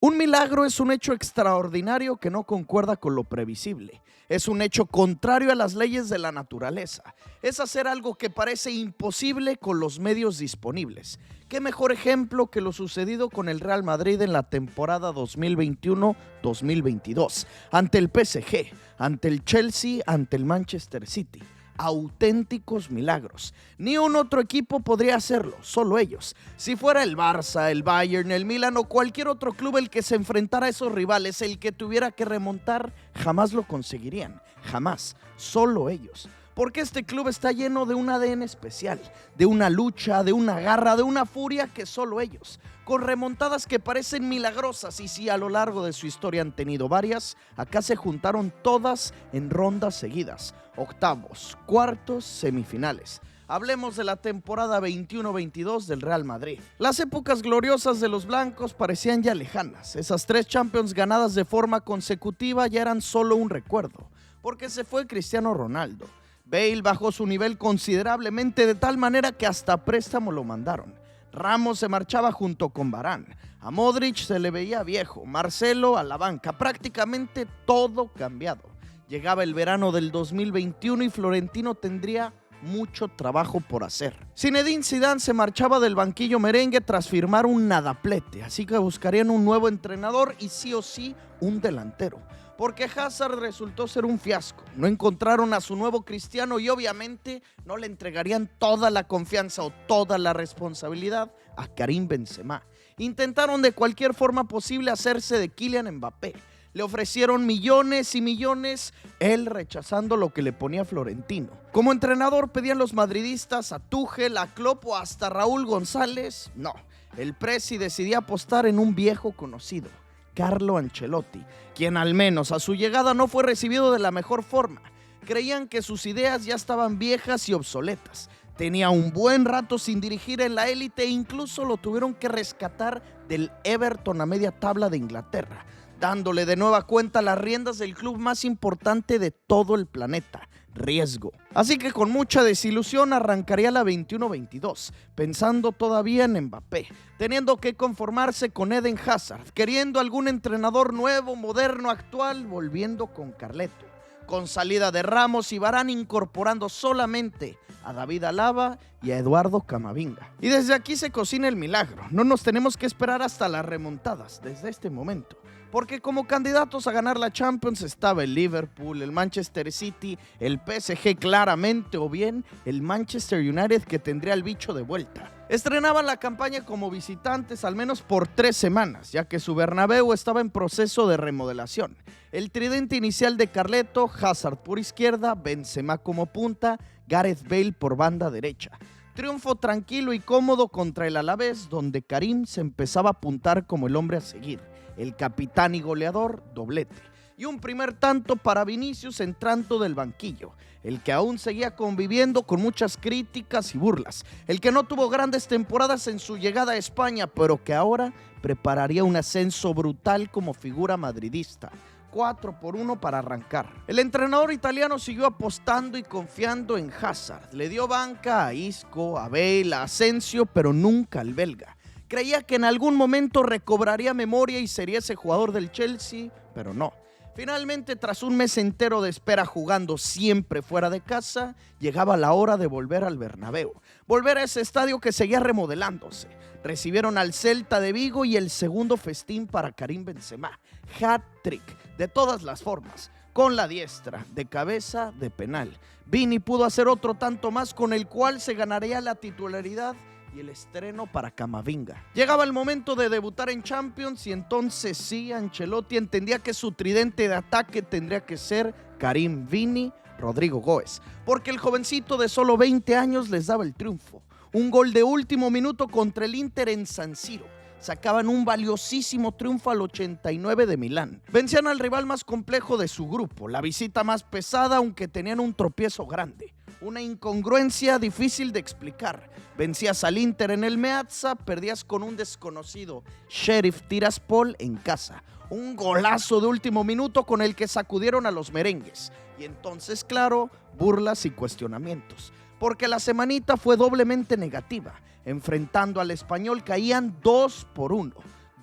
Un milagro es un hecho extraordinario que no concuerda con lo previsible. Es un hecho contrario a las leyes de la naturaleza. Es hacer algo que parece imposible con los medios disponibles. ¿Qué mejor ejemplo que lo sucedido con el Real Madrid en la temporada 2021-2022? Ante el PSG, ante el Chelsea, ante el Manchester City. Auténticos milagros. Ni un otro equipo podría hacerlo, solo ellos. Si fuera el Barça, el Bayern, el Milan o cualquier otro club el que se enfrentara a esos rivales, el que tuviera que remontar, jamás lo conseguirían. Jamás. Solo ellos. Porque este club está lleno de un ADN especial, de una lucha, de una garra, de una furia que solo ellos, con remontadas que parecen milagrosas, y si a lo largo de su historia han tenido varias, acá se juntaron todas en rondas seguidas, octavos, cuartos, semifinales. Hablemos de la temporada 21-22 del Real Madrid. Las épocas gloriosas de los blancos parecían ya lejanas. Esas 3 Champions ganadas de forma consecutiva ya eran solo un recuerdo, porque se fue Cristiano Ronaldo. Bale bajó su nivel considerablemente de tal manera que hasta préstamo lo mandaron. Ramos se marchaba junto con Varane. A Modric se le veía viejo. Marcelo a la banca. Prácticamente todo cambiado. Llegaba el verano del 2021 y Florentino tendría mucho trabajo por hacer. Zinedine Zidane se marchaba del banquillo merengue tras firmar un nadaplete, así que buscarían un nuevo entrenador y sí o sí un delantero. Porque Hazard resultó ser un fiasco. No encontraron a su nuevo Cristiano y obviamente no le entregarían toda la confianza o toda la responsabilidad a Karim Benzema. Intentaron de cualquier forma posible hacerse de Kylian Mbappé. Le ofrecieron millones y millones, él rechazando lo que le ponía Florentino. Como entrenador pedían los madridistas a Tuchel, a Klopp o hasta Raúl González. No, el Presi decidió apostar en un viejo conocido, Carlo Ancelotti, quien al menos a su llegada no fue recibido de la mejor forma. Creían que sus ideas ya estaban viejas y obsoletas. Tenía un buen rato sin dirigir en la élite e incluso lo tuvieron que rescatar del Everton a media tabla de Inglaterra, dándole de nueva cuenta las riendas del club más importante de todo el planeta. Riesgo. Así que con mucha desilusión arrancaría la 21-22, pensando todavía en Mbappé, teniendo que conformarse con Eden Hazard, queriendo algún entrenador nuevo, moderno, actual, volviendo con Carleto, con salida de Ramos y Varane, incorporando solamente a David Alaba y a Eduardo Camavinga. Y desde aquí se cocina el milagro. No nos tenemos que esperar hasta las remontadas desde este momento, porque como candidatos a ganar la Champions estaba el Liverpool, el Manchester City, el PSG claramente, o bien el Manchester United, que tendría el bicho de vuelta. Estrenaban la campaña como visitantes al menos por 3 semanas, ya que su Bernabéu estaba en proceso de remodelación. El tridente inicial de Carleto, Hazard por izquierda, Benzema como punta, Gareth Bale por banda derecha. Triunfo tranquilo y cómodo contra el Alavés, donde Karim se empezaba a apuntar como el hombre a seguir, el capitán y goleador, doblete. Y un primer tanto para Vinicius entrando del banquillo, el que aún seguía conviviendo con muchas críticas y burlas, el que no tuvo grandes temporadas en su llegada a España, pero que ahora prepararía un ascenso brutal como figura madridista. 4-1 para arrancar. El entrenador italiano siguió apostando y confiando en Hazard. Le dio banca a Isco, a Bale, a Asensio, pero nunca al belga. Creía que en algún momento recobraría memoria y sería ese jugador del Chelsea, pero no. Finalmente, tras un mes entero de espera jugando siempre fuera de casa, llegaba la hora de volver al Bernabéu. Volver a ese estadio que seguía remodelándose. Recibieron al Celta de Vigo y el segundo festín para Karim Benzema. Hat-trick, de todas las formas. Con la diestra, de cabeza, de penal. Vini pudo hacer otro tanto más con el cual se ganaría la titularidad y el estreno para Camavinga. Llegaba el momento de debutar en Champions y entonces sí, Ancelotti entendía que su tridente de ataque tendría que ser Karim, Vini, Rodrigo Goes, porque el jovencito de solo 20 años les daba el triunfo. Un gol de último minuto contra el Inter en San Siro. Sacaban un valiosísimo triunfo al 89 de Milán. Vencían al rival más complejo de su grupo, la visita más pesada, aunque tenían un tropiezo grande. Una incongruencia difícil de explicar. Vencías al Inter en el Meazza, perdías con un desconocido Sheriff Tiraspol en casa. Un golazo de último minuto con el que sacudieron a los merengues. Y entonces, claro, burlas y cuestionamientos. Porque la semanita fue doblemente negativa. Enfrentando al Español caían 2-1.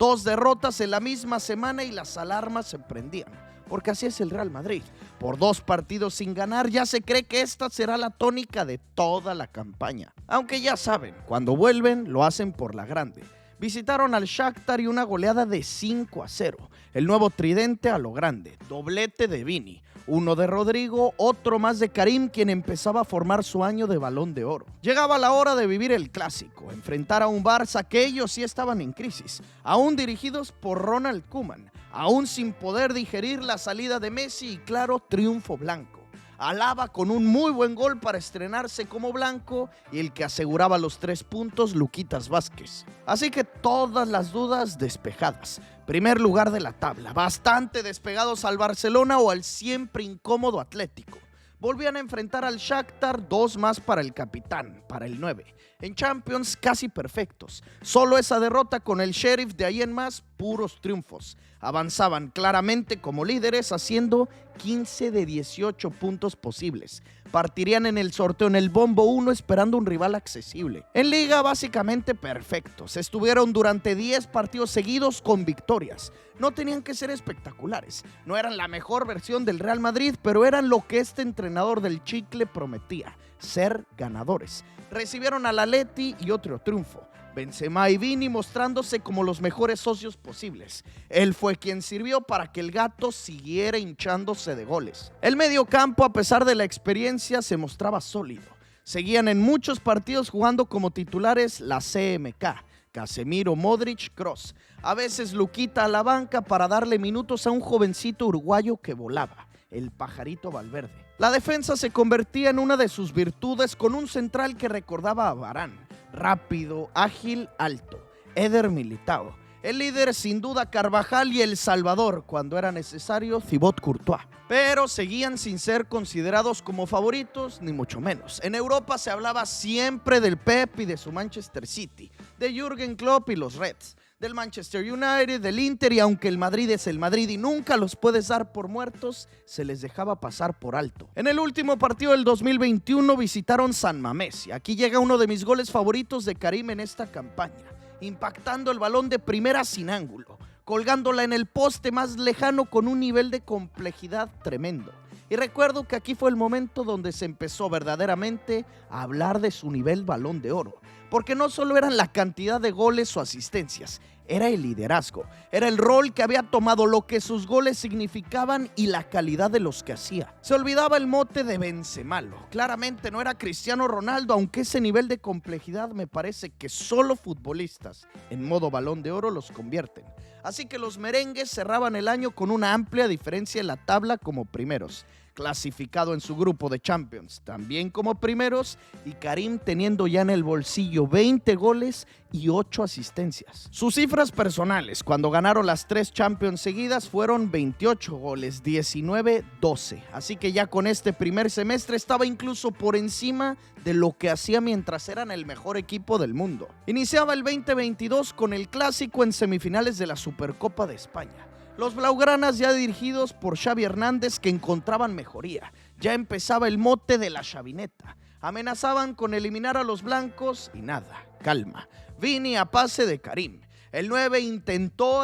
2 derrotas en la misma semana y las alarmas se prendían. Porque así es el Real Madrid. Por 2 partidos sin ganar, ya se cree que esta será la tónica de toda la campaña. Aunque ya saben, cuando vuelven lo hacen por la grande. Visitaron al Shakhtar y una goleada de 5-0. El nuevo tridente a lo grande, doblete de Vini, uno de Rodrigo, otro más de Karim, quien empezaba a formar su año de Balón de Oro. Llegaba la hora de vivir el clásico, enfrentar a un Barça que ellos sí estaban en crisis, aún dirigidos por Ronald Koeman, aún sin poder digerir la salida de Messi y claro, triunfo blanco. Alaba con un muy buen gol para estrenarse como blanco y el que aseguraba los 3 puntos, Luquitas Vázquez. Así que todas las dudas despejadas. Primer lugar de la tabla, bastante despegados al Barcelona o al siempre incómodo Atlético. Volvían a enfrentar al Shakhtar, 2 más para el capitán, para el 9. En Champions casi perfectos. Solo esa derrota con el Sheriff, de ahí en más, puros triunfos. Avanzaban claramente como líderes haciendo 15 de 18 puntos posibles. Partirían en el sorteo en el bombo 1 esperando un rival accesible. En liga básicamente perfectos. Estuvieron durante 10 partidos seguidos con victorias. No tenían que ser espectaculares. No eran la mejor versión del Real Madrid, pero eran lo que este entrenador del chicle prometía: ser ganadores. Recibieron al Atleti y otro triunfo. Benzema y Vini mostrándose como los mejores socios posibles. Él fue quien sirvió para que el gato siguiera hinchándose de goles. El mediocampo, a pesar de la experiencia, se mostraba sólido. Seguían en muchos partidos jugando como titulares la CMK. Casemiro, Modric, Kroos. A veces Luquita a la banca para darle minutos a un jovencito uruguayo que volaba, el Pajarito Valverde. La defensa se convertía en una de sus virtudes con un central que recordaba a Varane. Rápido, ágil, alto. Eder Militao. El líder sin duda Carvajal y el Salvador, cuando era necesario, Thibaut Courtois. Pero seguían sin ser considerados como favoritos, ni mucho menos. En Europa se hablaba siempre del Pep y de su Manchester City, de Jürgen Klopp y los Reds, del Manchester United, del Inter, y aunque el Madrid es el Madrid y nunca los puedes dar por muertos, se les dejaba pasar por alto. En el último partido del 2021 visitaron San Mamés, y aquí llega uno de mis goles favoritos de Karim en esta campaña, impactando el balón de primera sin ángulo, colgándola en el poste más lejano con un nivel de complejidad tremendo. Y recuerdo que aquí fue el momento donde se empezó verdaderamente a hablar de su nivel Balón de Oro, porque no solo eran la cantidad de goles o asistencias, era el liderazgo, era el rol que había tomado, lo que sus goles significaban y la calidad de los que hacía. Se olvidaba el mote de Benzemalo, claramente no era Cristiano Ronaldo, aunque ese nivel de complejidad me parece que solo futbolistas en modo Balón de Oro los convierten. Así que los merengues cerraban el año con una amplia diferencia en la tabla como primeros, clasificado en su grupo de Champions también como primeros, y Karim teniendo ya en el bolsillo 20 goles y 8 asistencias. Sus cifras personales cuando ganaron las 3 Champions seguidas fueron 28 goles, 19-12, así que ya con este primer semestre estaba incluso por encima de lo que hacía mientras eran el mejor equipo del mundo. Iniciaba el 2022 con el clásico en semifinales de la Supercopa de España. Los blaugranas, ya dirigidos por Xavi Hernández, que encontraban mejoría. Ya empezaba el mote de la chavineta. Amenazaban con eliminar a los blancos y nada, calma. Vini a pase de Karim. El 9 intentó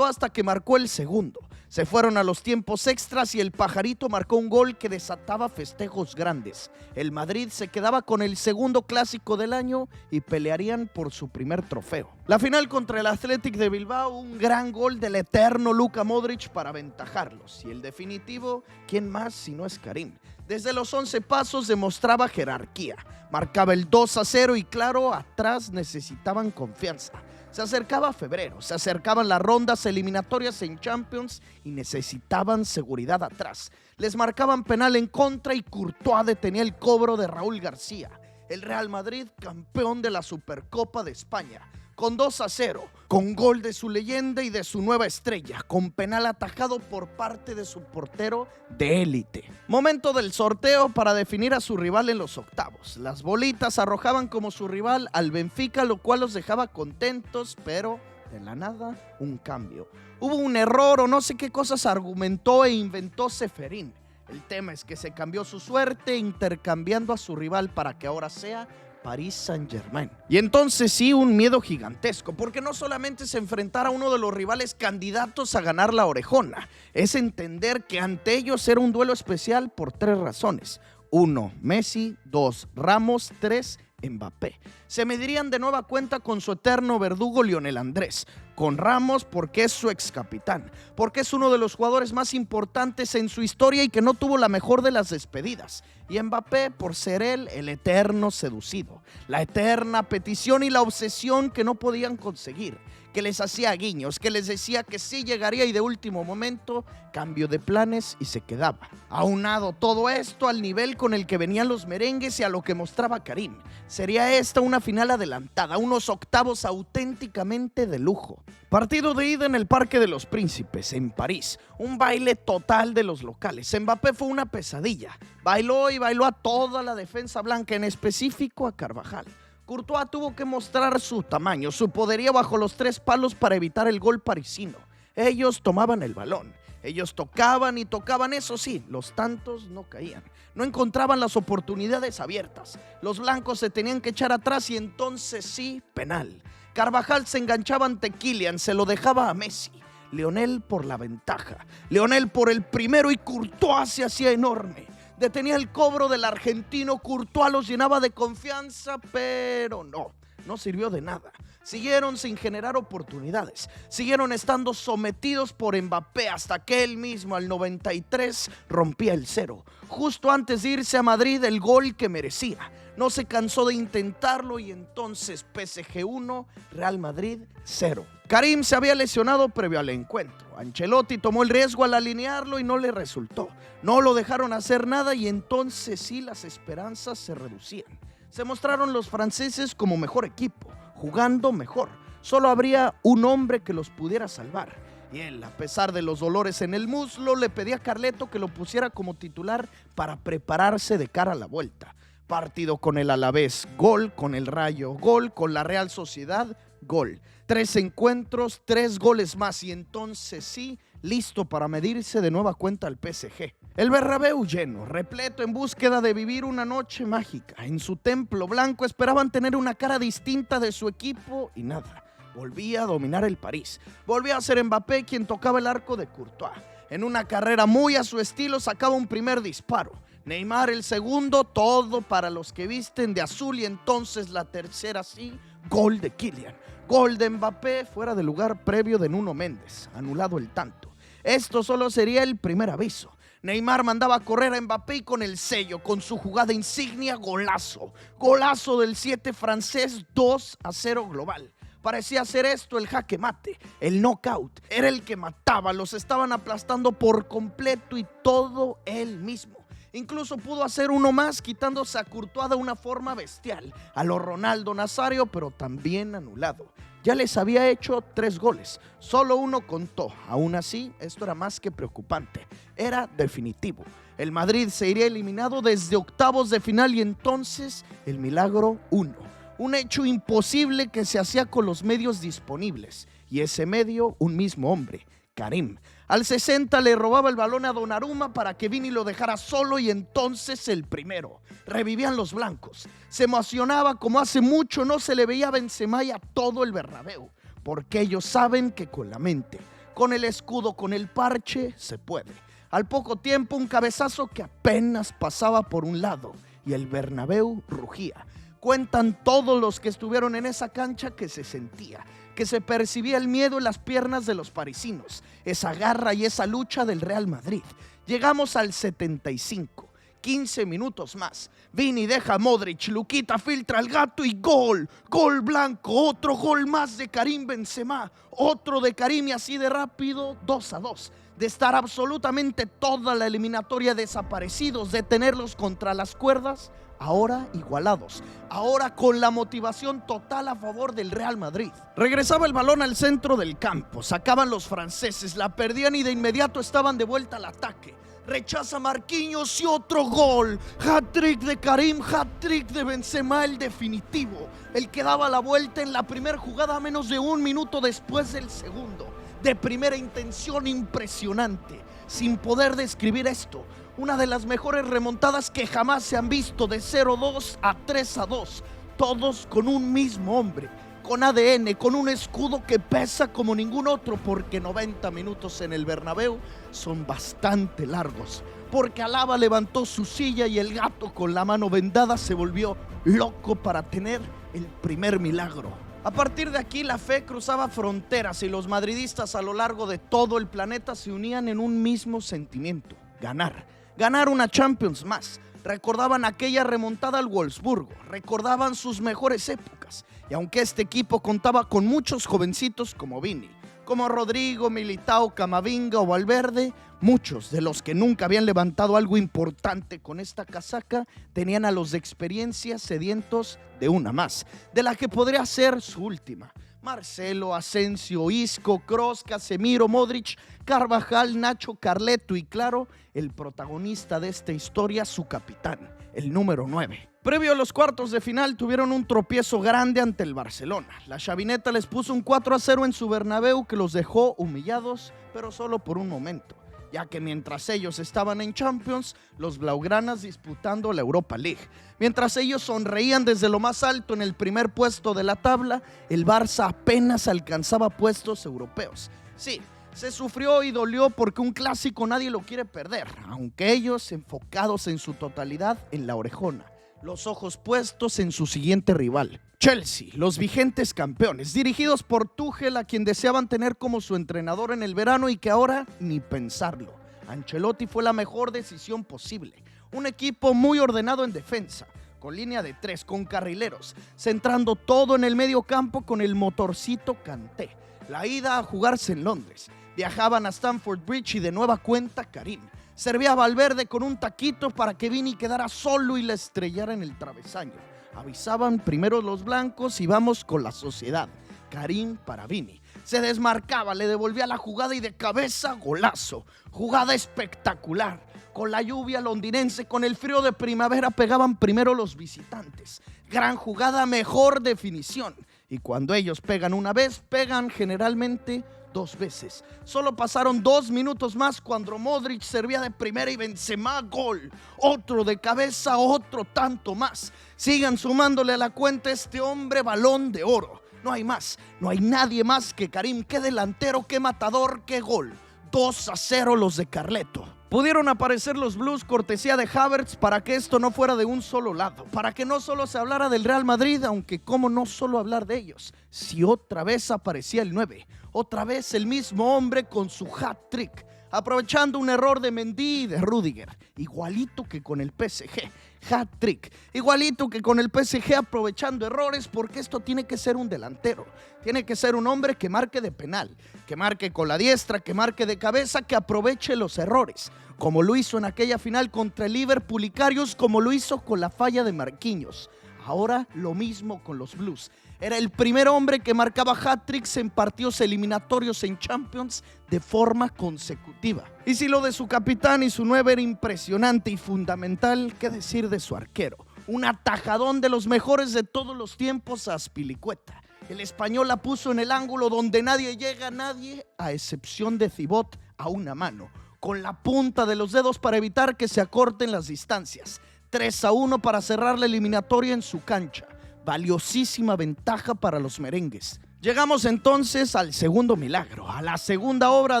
hasta que marcó el segundo. Se fueron a los tiempos extras y el Pajarito marcó un gol que desataba festejos grandes. El Madrid se quedaba con el segundo clásico del año y pelearían por su primer trofeo. La final contra el Athletic de Bilbao, un gran gol del eterno Luka Modric para aventajarlos. Y el definitivo, ¿quién más si no es Karim? Desde los 11 pasos demostraba jerarquía. Marcaba el 2-0 y claro, atrás necesitaban confianza. Se acercaba febrero, se acercaban las rondas eliminatorias en Champions y necesitaban seguridad atrás. Les marcaban penal en contra y Courtois detenía el cobro de Raúl García. El Real Madrid, campeón de la Supercopa de España, con 2-0, con gol de su leyenda y de su nueva estrella, con penal atajado por parte de su portero de élite. Momento del sorteo para definir a su rival en los octavos. Las bolitas arrojaban como su rival al Benfica, lo cual los dejaba contentos, pero de la nada, un cambio. Hubo un error o no sé qué cosas argumentó e inventó Ceferín. El tema es que se cambió su suerte intercambiando a su rival para que ahora sea Paris Saint-Germain. Y entonces sí, un miedo gigantesco, porque no solamente se enfrentara a uno de los rivales candidatos a ganar la orejona, es entender que ante ellos era un duelo especial por 3 razones. 1, Messi; 2, Ramos; 3, Mbappé. Se medirían de nueva cuenta con su eterno verdugo Lionel Andrés, con Ramos porque es su ex capitán, porque es uno de los jugadores más importantes en su historia y que no tuvo la mejor de las despedidas, y Mbappé por ser él el eterno seducido, la eterna petición y la obsesión que no podían conseguir, que les hacía guiños, que les decía que sí llegaría y de último momento cambio de planes y se quedaba. Aunado todo esto al nivel con el que venían los merengues y a lo que mostraba Karim, sería esta una final adelantada, unos octavos auténticamente de lujo. Partido de ida en el Parque de los Príncipes, en París, un baile total de los locales. Mbappé fue una pesadilla, bailó y bailó a toda la defensa blanca, en específico a Carvajal. Courtois tuvo que mostrar su tamaño, su poderío bajo los 3 palos para evitar el gol parisino. Ellos tomaban el balón, ellos tocaban y tocaban, eso sí, los tantos no caían. No encontraban las oportunidades abiertas. Los blancos se tenían que echar atrás y entonces sí, penal. Carvajal se enganchaba ante Kylian, se lo dejaba a Messi. Lionel por la ventaja, Lionel por el primero y Courtois se hacía enorme. Detenía el cobro del argentino, Courtois los llenaba de confianza, pero no sirvió de nada. Siguieron sin generar oportunidades, siguieron estando sometidos por Mbappé hasta que él mismo al 93 rompía el 0. Justo antes de irse a Madrid, el gol que merecía. No se cansó de intentarlo y entonces PSG 1, Real Madrid 0. Karim se había lesionado previo al encuentro. Ancelotti tomó el riesgo al alinearlo y no le resultó. No lo dejaron hacer nada y entonces sí las esperanzas se reducían. Se mostraron los franceses como mejor equipo, jugando mejor. Solo habría un hombre que los pudiera salvar. Y él, a pesar de los dolores en el muslo, le pedía a Carleto que lo pusiera como titular para prepararse de cara a la vuelta. Partido con el Alavés, gol; con el Rayo, gol; con la Real Sociedad, gol. 3 encuentros, 3 goles más y entonces sí, listo para medirse de nueva cuenta al PSG. El Bernabéu lleno, repleto, en búsqueda de vivir una noche mágica. En su templo blanco esperaban tener una cara distinta de su equipo y nada. Volvía a dominar el París. Volvía a ser Mbappé quien tocaba el arco de Courtois. En una carrera muy a su estilo sacaba un primer disparo. Neymar el segundo, todo para los que visten de azul, y entonces la tercera sí, gol de Kylian. Gol de Mbappé fuera de lugar previo de Nuno Méndez, anulado el tanto. Esto solo sería el primer aviso. Neymar mandaba a correr a Mbappé y con el sello, con su jugada insignia, golazo. Golazo del 7 francés, 2-0 global. Parecía ser esto el jaque mate, el knockout. Era el que mataba, los estaban aplastando por completo y todo él mismo. Incluso pudo hacer uno más, quitándose a Courtois de una forma bestial, a lo Ronaldo Nazario, pero también anulado. Ya les había hecho 3 goles, solo uno contó. Aún así, esto era más que preocupante, era definitivo. El Madrid se iría eliminado desde octavos de final y entonces el milagro 1. Un hecho imposible que se hacía con los medios disponibles, y ese medio un mismo hombre, Karim. Al 60 le robaba el balón a Donnarumma para que Vini lo dejara solo y entonces el primero. Revivían los blancos. Se emocionaba como hace mucho no se le veía a Benzema y a todo el Bernabéu, porque ellos saben que con la mente, con el escudo, con el parche, se puede. Al poco tiempo un cabezazo que apenas pasaba por un lado y el Bernabéu rugía. Cuentan todos los que estuvieron en esa cancha que se sentía, que se percibía el miedo en las piernas de los parisinos, esa garra y esa lucha del Real Madrid. Llegamos al 75, 15 minutos más. Vini deja a Modric, Luquita filtra al gato y gol. Gol blanco, otro gol más de Karim Benzema, otro de Karim y así de rápido, 2-2. De estar absolutamente toda la eliminatoria desaparecidos, de tenerlos contra las cuerdas, ahora igualados, ahora con la motivación total a favor del Real Madrid. Regresaba el balón al centro del campo, sacaban los franceses, la perdían y de inmediato estaban de vuelta al ataque. Rechaza Marquinhos y otro gol. Hat-trick de Karim, hat-trick de Benzema, el definitivo, el que daba la vuelta en la primera jugada a menos de 1 minuto después del segundo. De primera intención, impresionante, sin poder describir esto. Una de las mejores remontadas que jamás se han visto, de 0-2 a 3-2. todos con un mismo hombre, con ADN, con un escudo que pesa como ningún otro, porque 90 minutos en el Bernabéu son bastante largos, porque Alaba levantó su silla y el gato con la mano vendada se volvió loco para tener el primer milagro. A partir de aquí la fe cruzaba fronteras y los madridistas a lo largo de todo el planeta se unían en un mismo sentimiento: ganar una Champions más. Recordaban aquella remontada al Wolfsburgo, recordaban sus mejores épocas, y aunque este equipo contaba con muchos jovencitos como Vini, como Rodrigo, Militao, Camavinga o Valverde, muchos de los que nunca habían levantado algo importante con esta casaca tenían a los de experiencia sedientos de una más, de la que podría ser su última. Marcelo, Asensio, Isco, Kroos, Casemiro, Modric, Carvajal, Nacho, Carleto y claro, el protagonista de esta historia, su capitán, el número 9. Previo a los cuartos de final tuvieron un tropiezo grande ante el Barcelona. La chavineta les puso un 4-0 en su Bernabéu que los dejó humillados, pero solo por un momento, ya que mientras ellos estaban en Champions, los blaugranas disputando la Europa League. Mientras ellos sonreían desde lo más alto en el primer puesto de la tabla, el Barça apenas alcanzaba puestos europeos. Sí, se sufrió y dolió porque un clásico nadie lo quiere perder, aunque ellos enfocados en su totalidad en la orejona, los ojos puestos en su siguiente rival, Chelsea, los vigentes campeones, dirigidos por Tuchel, a quien deseaban tener como su entrenador en el verano y que ahora ni pensarlo. Ancelotti fue la mejor decisión posible. Un equipo muy ordenado en defensa, con línea de 3, con carrileros, centrando todo en el medio campo con el motorcito Kanté. La ida a jugarse en Londres. Viajaban a Stamford Bridge y de nueva cuenta Karim. Servía a Valverde con un taquito para que Vini quedara solo y la estrellara en el travesaño. Avisaban primero los blancos y vamos con la sociedad. Karim para Vini. Se desmarcaba, le devolvía la jugada y de cabeza golazo. Jugada espectacular. Con la lluvia londinense, con el frío de primavera pegaban primero los visitantes. Gran jugada, mejor definición. Y cuando ellos pegan una vez, pegan generalmente 2 veces. Solo pasaron 2 minutos más cuando Modric servía de primera y Benzema gol. Otro de cabeza, otro tanto más. Sigan sumándole a la cuenta este hombre Balón de Oro. No hay más, no hay nadie más que Karim. Qué delantero, qué matador, qué gol. 2-0 los de Carleto. Pudieron aparecer los Blues cortesía de Havertz para que esto no fuera de un solo lado, para que no solo se hablara del Real Madrid, aunque cómo no solo hablar de ellos, si otra vez aparecía el 9, otra vez el mismo hombre con su hat-trick, aprovechando un error de Mendy y de Rudiger, igualito que con el PSG, hat-trick, igualito que con el PSG aprovechando errores, porque esto tiene que ser un delantero, tiene que ser un hombre que marque de penal, que marque con la diestra, que marque de cabeza, que aproveche los errores, como lo hizo en aquella final contra el Liverpool y Karius, como lo hizo con la falla de Marquinhos. Ahora lo mismo con los Blues. Era el primer hombre que marcaba hat-tricks en partidos eliminatorios en Champions de forma consecutiva. Y si lo de su capitán y su 9 era impresionante y fundamental, ¿qué decir de su arquero? Un atajadón de los mejores de todos los tiempos, Azpilicueta. El español la puso en el ángulo donde nadie llega, nadie, a excepción de Thibaut, a una mano, con la punta de los dedos para evitar que se acorten las distancias. 3-1 para cerrar la eliminatoria en su cancha. Valiosísima ventaja para los merengues. Llegamos entonces al segundo milagro, a la segunda obra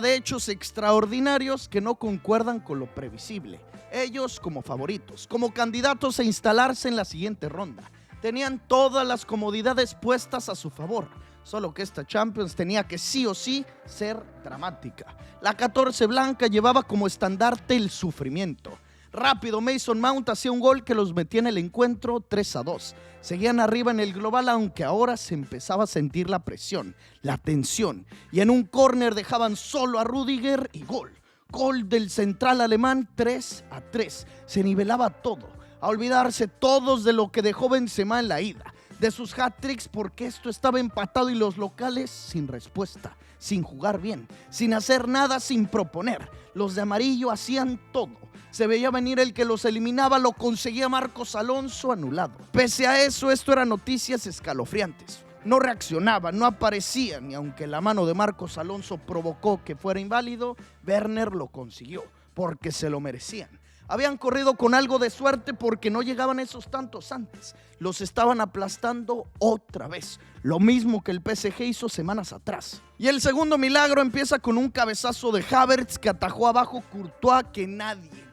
de hechos extraordinarios que no concuerdan con lo previsible. Ellos como favoritos, como candidatos a instalarse en la siguiente ronda. Tenían todas las comodidades puestas a su favor, solo que esta Champions tenía que sí o sí ser dramática. La 14 blanca llevaba como estandarte el sufrimiento. Rápido, Mason Mount hacía un gol que los metía en el encuentro 3-2. Seguían arriba en el global, aunque ahora se empezaba a sentir la presión, la tensión. Y en un córner dejaban solo a Rudiger y gol. Gol del central alemán 3-3. Se nivelaba todo. A olvidarse todos de lo que dejó Benzema en la ida, de sus hat-tricks, porque esto estaba empatado y los locales sin respuesta, sin jugar bien, sin hacer nada, sin proponer. Los de amarillo hacían todo. Se veía venir el que los eliminaba, lo conseguía Marcos Alonso, anulado. Pese a eso, esto eran noticias escalofriantes. No reaccionaban, no aparecían, y aunque la mano de Marcos Alonso provocó que fuera inválido, Werner lo consiguió, porque se lo merecían. Habían corrido con algo de suerte porque no llegaban esos tantos antes. Los estaban aplastando otra vez, lo mismo que el PSG hizo semanas atrás. Y el segundo milagro empieza con un cabezazo de Havertz que atajó abajo Courtois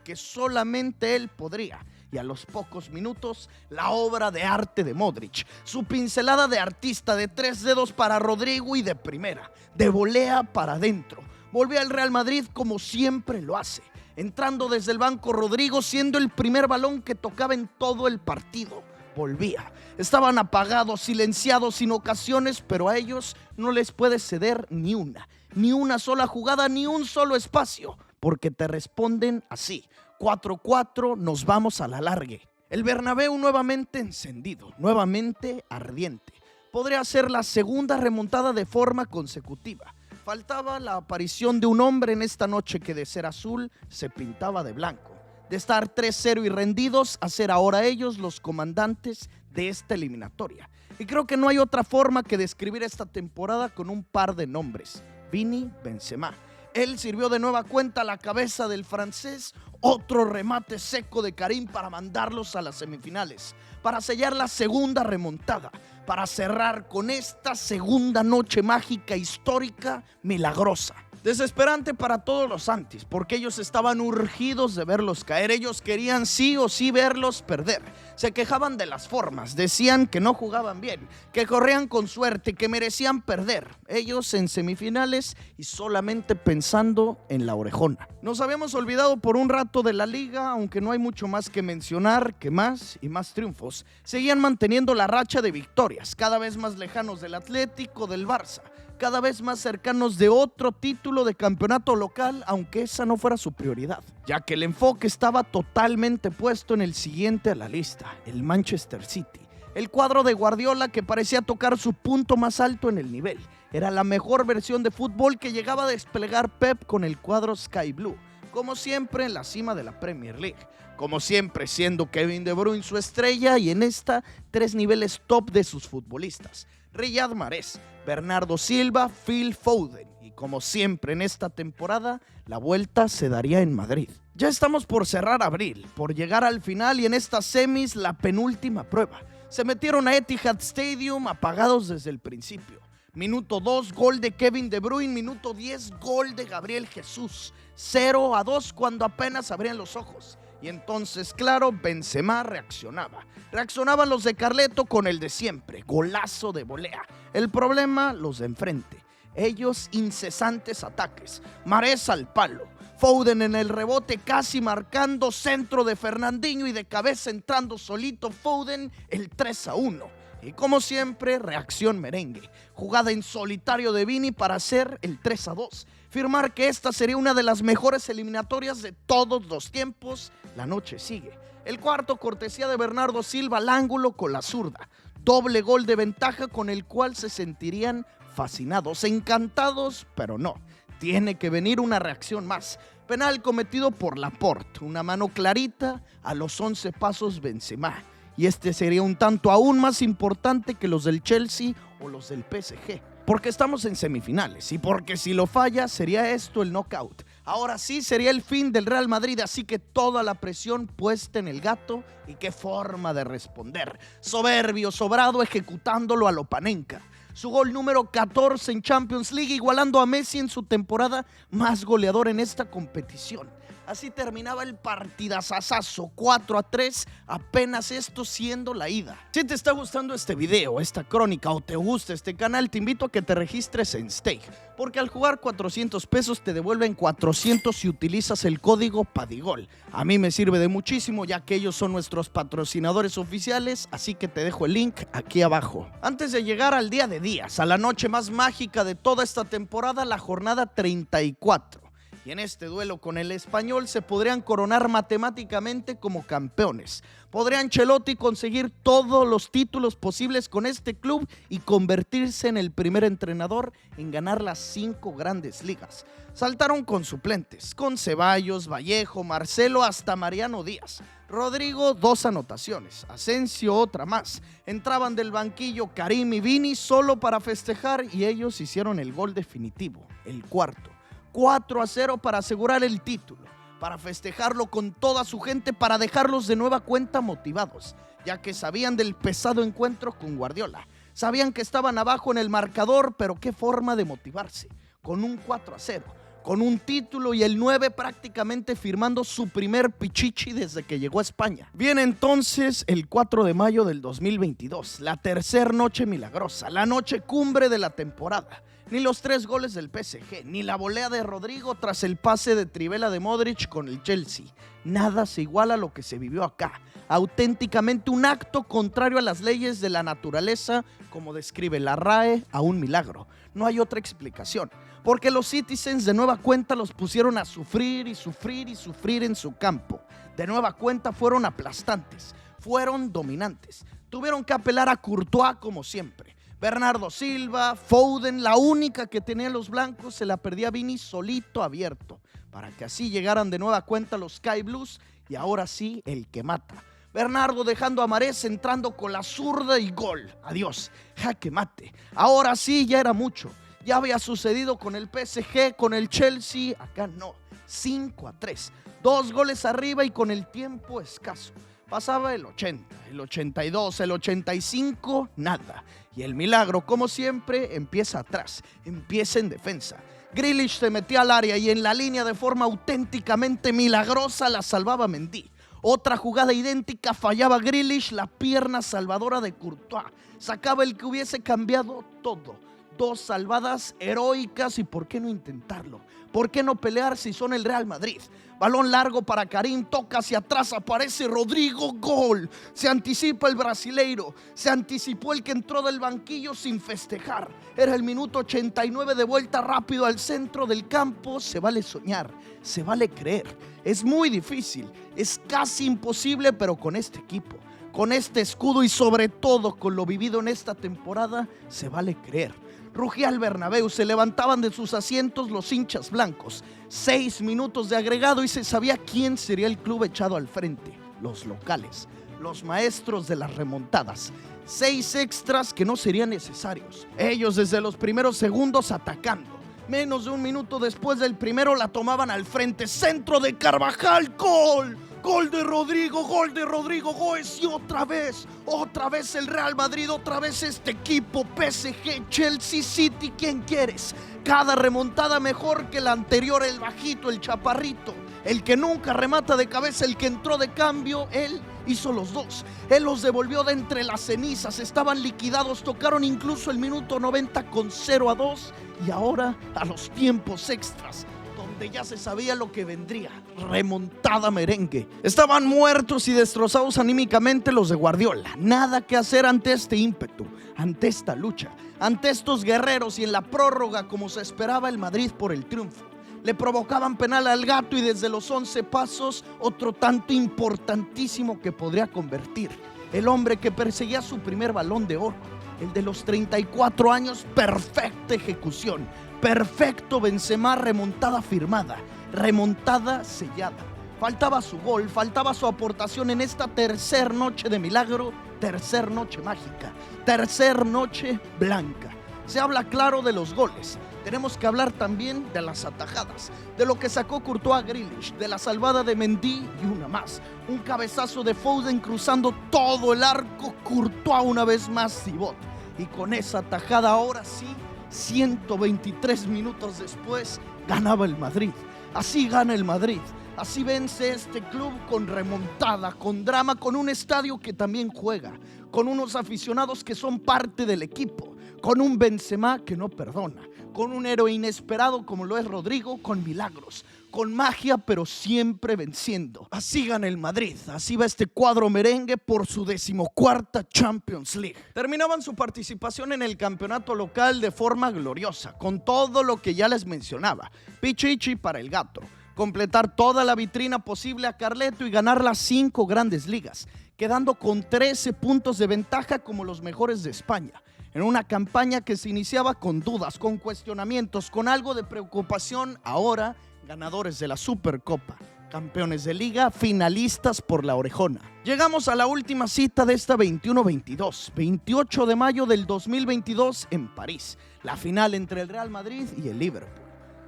que solamente él podría. Y a los pocos minutos, la obra de arte de Modric, su pincelada de artista de 3 dedos para Rodrigo y de primera, de volea para adentro. Volvió al Real Madrid como siempre lo hace, entrando desde el banco Rodrigo, siendo el primer balón que tocaba en todo el partido. Volvía. Estaban apagados, silenciados, sin ocasiones, pero a ellos no les puede ceder ni una sola jugada, ni un solo espacio, porque te responden así: 4-4, nos vamos a la largue. El Bernabéu nuevamente encendido, nuevamente ardiente. Podría ser la segunda remontada de forma consecutiva. Faltaba la aparición de un hombre en esta noche que de ser azul se pintaba de blanco. De estar 3-0 y rendidos a ser ahora ellos los comandantes de esta eliminatoria. Y creo que no hay otra forma que describir esta temporada con un par de nombres: Vini, Benzema. Él sirvió de nueva cuenta a la cabeza del francés, otro remate seco de Karim para mandarlos a las semifinales, para sellar la segunda remontada, para cerrar con esta segunda noche mágica, histórica, milagrosa. Desesperante para todos los Santis, porque ellos estaban urgidos de verlos caer. Ellos querían sí o sí verlos perder. Se quejaban de las formas, decían que no jugaban bien, que corrían con suerte, que merecían perder. Ellos en semifinales y solamente pensando en la orejona. Nos habíamos olvidado por un rato de la liga, aunque no hay mucho más que mencionar, que más y más triunfos seguían manteniendo la racha de victorias, cada vez más lejanos del Atlético, del Barça, cada vez más cercanos de otro título de campeonato local, aunque esa no fuera su prioridad, ya que el enfoque estaba totalmente puesto en el siguiente a la lista: el Manchester City. El cuadro de Guardiola, que parecía tocar su punto más alto en el nivel. Era la mejor versión de fútbol que llegaba a desplegar Pep con el cuadro Sky Blue, como siempre en la cima de la Premier League, como siempre siendo Kevin De Bruyne su estrella, y en esta 3 niveles top de sus futbolistas: Riyad Mahrez, Bernardo Silva, Phil Foden. Y como siempre en esta temporada, la vuelta se daría en Madrid. Ya estamos por cerrar abril, por llegar al final, y en estas semis la penúltima prueba. Se metieron a Etihad Stadium apagados desde el principio. Minuto 2, gol de Kevin De Bruyne. Minuto 10, gol de Gabriel Jesús. 0-2 cuando apenas abrían los ojos. Y entonces, claro, Benzema reaccionaba. Reaccionaban los de Carleto con el de siempre: golazo de volea. El problema, los de enfrente. Ellos, incesantes ataques. Mahrez al palo, Foden en el rebote casi marcando, centro de Fernandinho y de cabeza entrando solito Foden, el 3-1. Y como siempre, reacción merengue. Jugada en solitario de Vini para hacer el 3-2. Firmar que esta sería una de las mejores eliminatorias de todos los tiempos. La noche sigue. El cuarto, cortesía de Bernardo Silva al ángulo con la zurda. Doble gol de ventaja con el cual se sentirían fascinados, encantados, pero no. Tiene que venir una reacción más. Penal cometido por Laporte. Una mano clarita a los 11 pasos Benzema. Y este sería un tanto aún más importante que los del Chelsea o los del PSG. Porque estamos en semifinales y porque si lo falla sería esto el knockout. Ahora sí sería el fin del Real Madrid, así que toda la presión puesta en el gato. Y qué forma de responder. Soberbio, sobrado, ejecutándolo a lo Panenka. Su gol número 14 en Champions League, igualando a Messi en su temporada más goleador en esta competición. Así terminaba el partidazazazo, 4-3, apenas esto siendo la ida. Si te está gustando este video, esta crónica, o te gusta este canal, te invito a que te registres en Stake, porque al jugar 400 pesos te devuelven 400 si utilizas el código PADIGOL. A mí me sirve de muchísimo, ya que ellos son nuestros patrocinadores oficiales, así que te dejo el link aquí abajo. Antes de llegar al día de días, a la noche más mágica de toda esta temporada, la jornada 34. Y en este duelo con el Español se podrían coronar matemáticamente como campeones. Podría Ancelotti conseguir todos los títulos posibles con este club y convertirse en el primer entrenador en ganar las 5 grandes ligas. Saltaron con suplentes, con Ceballos, Vallejo, Marcelo, hasta Mariano Díaz. Rodrigo, 2 anotaciones. Asensio, otra más. Entraban del banquillo Karim y Vini solo para festejar, y ellos hicieron el gol definitivo, el cuarto. 4-0 para asegurar el título, para festejarlo con toda su gente, para dejarlos de nueva cuenta motivados, ya que sabían del pesado encuentro con Guardiola. Sabían que estaban abajo en el marcador, pero qué forma de motivarse, con un 4-0, con un título y el 9 prácticamente firmando su primer pichichi desde que llegó a España. Viene entonces el 4 de mayo del 2022, la tercera noche milagrosa, la noche cumbre de la temporada. Ni los 3 goles del PSG, ni la volea de Rodrigo tras el pase de trivela de Modric con el Chelsea. Nada se iguala a lo que se vivió acá. Auténticamente un acto contrario a las leyes de la naturaleza, como describe la RAE, a un milagro. No hay otra explicación, porque los Citizens de nueva cuenta los pusieron a sufrir y sufrir y sufrir en su campo. De nueva cuenta fueron aplastantes, fueron dominantes. Tuvieron que apelar a Courtois como siempre. Bernardo Silva, Foden, la única que tenían los blancos, se la perdía Vini solito abierto, para que así llegaran de nueva cuenta los Sky Blues y ahora sí el que mata. Bernardo dejando a Mahrez entrando con la zurda y gol. Adiós, jaque mate. Ahora sí ya era mucho. Ya había sucedido con el PSG, con el Chelsea, acá no. 5-3, 2 goles arriba y con el tiempo escaso. Pasaba el 80, el 82, el 85, nada. Y el milagro, como siempre, empieza atrás, empieza en defensa. Grealish se metía al área y en la línea de forma auténticamente milagrosa la salvaba Mendy. Otra jugada idéntica, fallaba Grealish, la pierna salvadora de Courtois. Sacaba el que hubiese cambiado todo. 2 salvadas heroicas y ¿por qué no intentarlo? ¿Por qué no pelear si son el Real Madrid? Balón largo para Karim, toca hacia atrás, aparece Rodrigo, gol. Se anticipa el brasileiro, se anticipó el que entró del banquillo sin festejar. Era el minuto 89 de vuelta rápido al centro del campo. Se vale soñar, se vale creer. Es muy difícil, es casi imposible, pero con este equipo, con este escudo y sobre todo con lo vivido en esta temporada, se vale creer. Rugía el Bernabéu, se levantaban de sus asientos los hinchas blancos. 6 minutos de agregado y se sabía quién sería el club echado al frente. Los locales, los maestros de las remontadas. 6 extras que no serían necesarios. Ellos desde los primeros segundos atacando. Menos de un minuto después del primero la tomaban al frente. Centro de Carvajal, gol. Gol de Rodrigo, Gómez y otra vez el Real Madrid, otra vez este equipo, PSG, Chelsea, City, ¿quién quieres? Cada remontada mejor que la anterior, el bajito, el chaparrito, el que nunca remata de cabeza, el que entró de cambio, él hizo los 2. Él los devolvió de entre las cenizas, estaban liquidados, tocaron incluso el minuto 90 con 0-2 y ahora a los tiempos extras, donde ya se sabía lo que vendría, remontada merengue. Estaban muertos y destrozados anímicamente los de Guardiola. Nada que hacer ante este ímpetu, ante esta lucha, ante estos guerreros y en la prórroga como se esperaba el Madrid por el triunfo. Le provocaban penal al gato y desde los 11 pasos otro tanto importantísimo que podría convertir. El hombre que perseguía su primer Balón de Oro, el de los 34 años, perfecta ejecución. Perfecto Benzema, remontada firmada, remontada sellada. Faltaba su gol, faltaba su aportación en esta tercera noche de milagro, tercera noche mágica, tercera noche blanca. Se habla claro de los goles, tenemos que hablar también de las atajadas, de lo que sacó Courtois a Grealish, de la salvada de Mendy y una más. Un cabezazo de Foden cruzando todo el arco, Courtois una vez más Cibot. Y con esa atajada ahora sí, 123 minutos después, ganaba el Madrid. Así gana el Madrid. Así vence este club con remontada, con drama, con un estadio que también juega, con unos aficionados que son parte del equipo, con un Benzema que no perdona, con un héroe inesperado como lo es Rodrigo, con milagros, con magia, pero siempre venciendo. Así gana el Madrid, así va este cuadro merengue por su 14ª Champions League. Terminaban su participación en el campeonato local de forma gloriosa, con todo lo que ya les mencionaba. Pichichi para el gato, completar toda la vitrina posible a Carleto y ganar las 5 grandes ligas, quedando con 13 puntos de ventaja como los mejores de España. En una campaña que se iniciaba con dudas, con cuestionamientos, con algo de preocupación, ahora ganadores de la Supercopa, campeones de liga, finalistas por la orejona. Llegamos a la última cita de esta 21-22, 28 de mayo del 2022 en París, la final entre el Real Madrid y el Liverpool.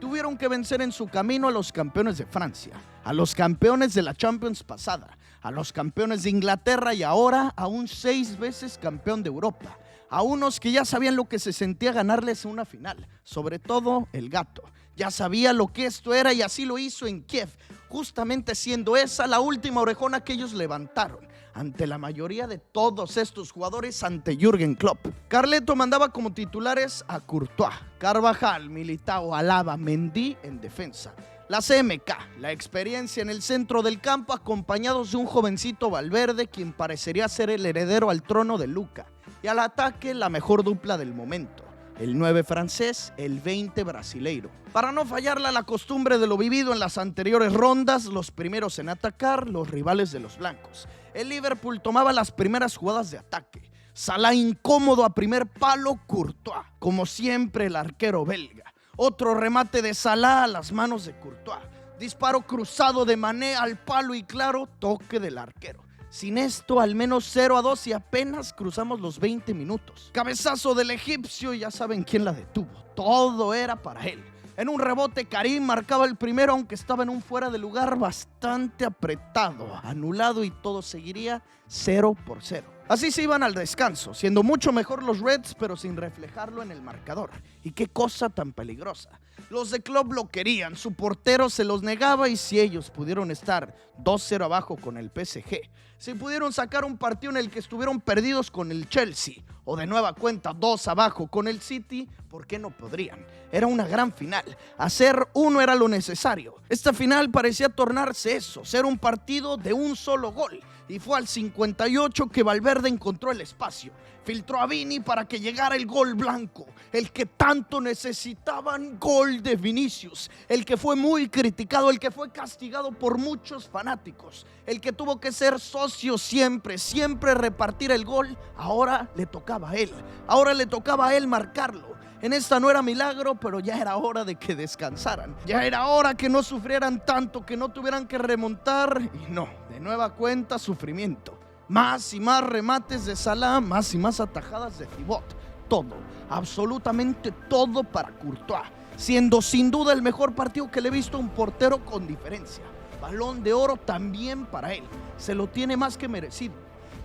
Tuvieron que vencer en su camino a los campeones de Francia, a los campeones de la Champions pasada, a los campeones de Inglaterra y ahora a un 6 veces campeón de Europa. A unos que ya sabían lo que se sentía ganarles una final, sobre todo el Gato. Ya sabía lo que esto era y así lo hizo en Kiev, justamente siendo esa la última orejona que ellos levantaron ante la mayoría de todos estos jugadores, ante Jürgen Klopp. Carleto mandaba como titulares a Courtois, Carvajal, Militao, Alaba, Mendy en defensa. La CMK, la experiencia en el centro del campo, acompañados de un jovencito Valverde, quien parecería ser el heredero al trono de Luka. Y al ataque, la mejor dupla del momento. El 9 francés, el 20 brasileiro. Para no fallarle a la costumbre de lo vivido en las anteriores rondas, los primeros en atacar, los rivales de los blancos. El Liverpool tomaba las primeras jugadas de ataque. Salah incómodo a primer palo, Courtois. Como siempre, el arquero belga. Otro remate de Salah a las manos de Courtois. Disparo cruzado de Mané al palo y claro, toque del arquero. Sin esto, al menos 0-2 y apenas cruzamos los 20 minutos. Cabezazo del egipcio y ya saben quién la detuvo. Todo era para él. En un rebote, Karim marcaba el primero, aunque estaba en un fuera de lugar bastante apretado, anulado y todo seguiría 0-0. Así se iban al descanso, siendo mucho mejor los Reds, pero sin reflejarlo en el marcador. Y qué cosa tan peligrosa. Los de Klopp lo querían, su portero se los negaba y si ellos pudieron estar 2-0 abajo con el PSG, si pudieron sacar un partido en el que estuvieron perdidos con el Chelsea o de nueva cuenta 2 abajo con el City, ¿por qué no podrían? Era una gran final, hacer uno era lo necesario. Esta final parecía tornarse eso, ser un partido de un solo gol. Y fue al 58 que Valverde encontró el espacio. Filtró a Vini para que llegara el gol blanco, el que tanto necesitaban, gol de Vinicius, el que fue muy criticado, el que fue castigado por muchos fanáticos, el que tuvo que ser socio siempre repartir el gol. Ahora le tocaba a él marcarlo. En esta no era milagro, pero ya era hora de que descansaran. Ya era hora que no sufrieran tanto, que no tuvieran que remontar. Y no, de nueva cuenta, sufrimiento. Más y más remates de Salah, más y más atajadas de Thibaut. Todo, absolutamente todo para Courtois. Siendo sin duda el mejor partido que le he visto a un portero con diferencia. Balón de oro también para él. Se lo tiene más que merecido.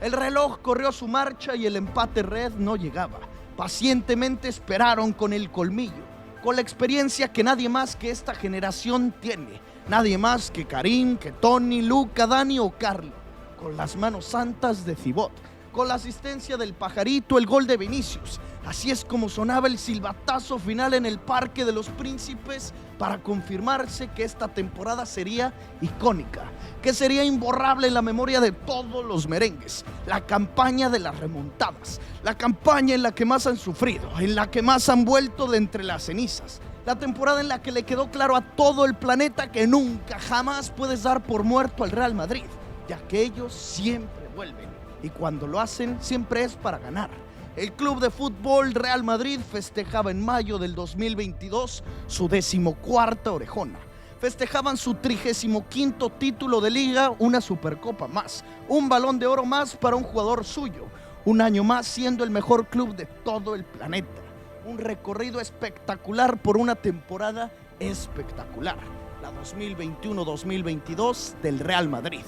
El reloj corrió su marcha y el empate red no llegaba. Pacientemente esperaron con el colmillo, con la experiencia que nadie más que esta generación tiene, nadie más que Karim, que Toni, Luka, Dani o Carlo, con las manos santas de Thibaut, con la asistencia del pajarito, el gol de Vinicius. Así es como sonaba el silbatazo final en el Parque de los Príncipes para confirmarse que esta temporada sería icónica, que sería imborrable en la memoria de todos los merengues. La campaña de las remontadas, la campaña en la que más han sufrido, en la que más han vuelto de entre las cenizas. La temporada en la que le quedó claro a todo el planeta que nunca, jamás puedes dar por muerto al Real Madrid, ya que ellos siempre vuelven. Y cuando lo hacen, siempre es para ganar. El club de fútbol Real Madrid festejaba en mayo del 2022 su 14ª orejona. Festejaban su 35º título de liga, una supercopa más, un balón de oro más para un jugador suyo, un año más siendo el mejor club de todo el planeta. Un recorrido espectacular por una temporada espectacular, la 2021-2022 del Real Madrid.